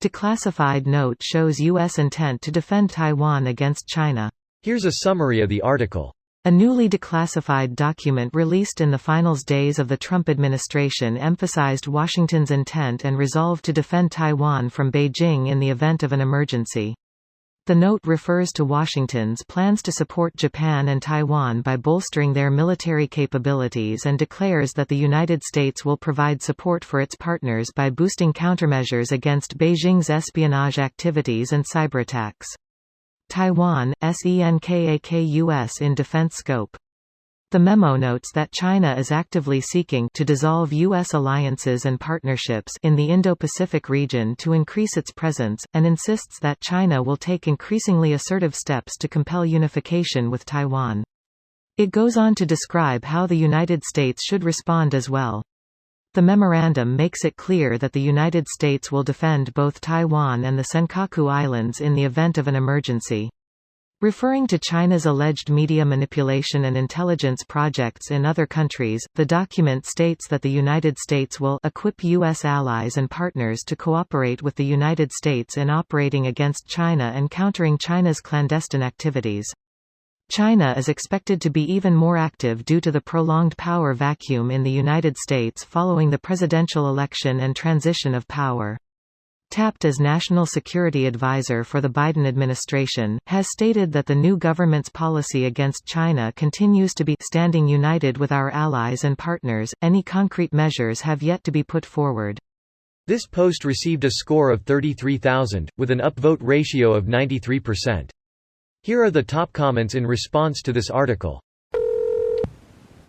Declassified note shows U.S. intent to defend Taiwan against China. Here's a summary of the article. A newly declassified document released in the finals days of the Trump administration emphasized Washington's intent and resolve to defend Taiwan from Beijing in the event of an emergency. The note refers to Washington's plans to support Japan and Taiwan by bolstering their military capabilities and declares that the United States will provide support for its partners by boosting countermeasures against Beijing's espionage activities and cyberattacks. Taiwan, SENKAKUS in defense scope. The memo notes that China is actively seeking to dissolve U.S. alliances and partnerships in the Indo-Pacific region to increase its presence, and insists that China will take increasingly assertive steps to compel unification with Taiwan. It goes on to describe how the United States should respond as well. The memorandum makes it clear that the United States will defend both Taiwan and the Senkaku Islands in the event of an emergency. Referring to China's alleged media manipulation and intelligence projects in other countries, the document states that the United States will equip U.S. allies and partners to cooperate with the United States in operating against China and countering China's clandestine activities. China is expected to be even more active due to the prolonged power vacuum in the United States following the presidential election and transition of power. Tapped as National Security Advisor for the Biden administration, has stated that the new government's policy against China continues to be standing united with our allies and partners. Any concrete measures have yet to be put forward. This post received a score of 33,000, with an upvote ratio of 93%. Here are the top comments in response to this article.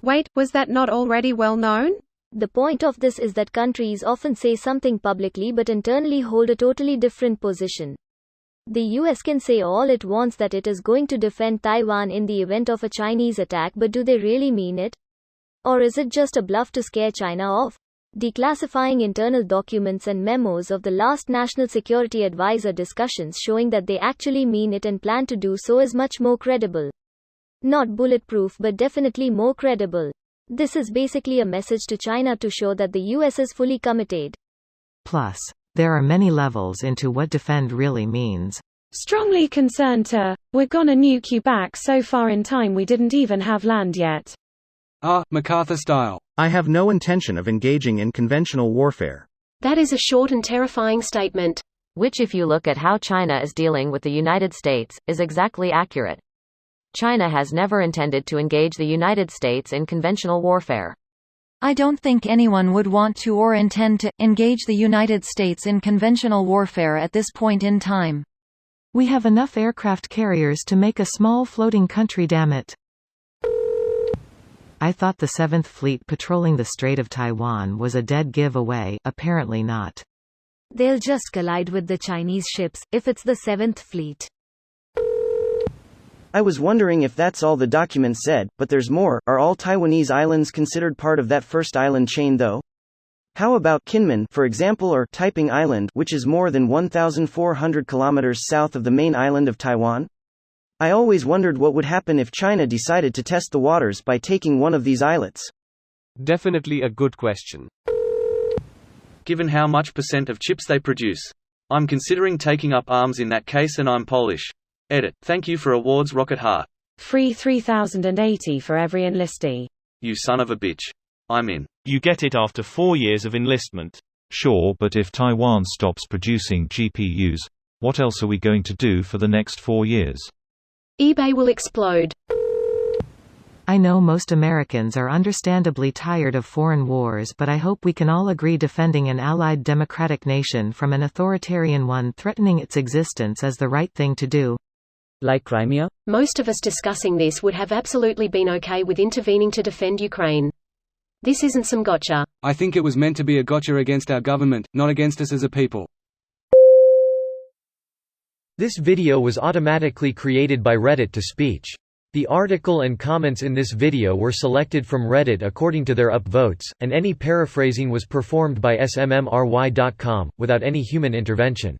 Wait, was that not already well known? The point of this is that countries often say something publicly but internally hold a totally different position. The US can say all it wants that it is going to defend Taiwan in the event of a Chinese attack, but do they really mean it? Or is it just a bluff to scare China off? Declassifying internal documents and memos of the last National Security Advisor discussions showing that they actually mean it and plan to do so is much more credible. Not bulletproof, but definitely more credible. This is basically a message to China to show that the US is fully committed. Plus, there are many levels into what defend really means. Strongly concerned to, we're gonna nuke you back so far in time we didn't even have land yet. MacArthur style. I have no intention of engaging in conventional warfare. That is a short and terrifying statement. Which, if you look at how China is dealing with the United States, is exactly accurate. China has never intended to engage the United States in conventional warfare. I don't think anyone would want to or intend to engage the United States in conventional warfare at this point in time. We have enough aircraft carriers to make a small floating country, damn it. I thought the 7th Fleet patrolling the Strait of Taiwan was a dead giveaway, apparently not. They'll just collide with the Chinese ships, if it's the 7th Fleet. I was wondering if that's all the document said, but there's more. Are all Taiwanese islands considered part of that first island chain though? How about Kinmen, for example, or Taiping Island, which is more than 1,400 kilometers south of the main island of Taiwan? I always wondered what would happen if China decided to test the waters by taking one of these islets. Definitely a good question. Given how much % of chips they produce. I'm considering taking up arms in that case, and I'm Polish. Edit. Thank you for awards, Rocket Heart. Free 3,080 for every enlistee. You son of a bitch. I'm in. You get it after 4 years of enlistment. Sure, but if Taiwan stops producing GPUs, what else are we going to do for the next 4 years? eBay will explode. I know most Americans are understandably tired of foreign wars, but I hope we can all agree defending an allied democratic nation from an authoritarian one threatening its existence is the right thing to do. Like Crimea? Most of us discussing this would have absolutely been okay with intervening to defend Ukraine. This isn't some gotcha. I think it was meant to be a gotcha against our government, not against us as a people. This video was automatically created by Reddit to speech. The article and comments in this video were selected from Reddit according to their upvotes, and any paraphrasing was performed by smmry.com, without any human intervention.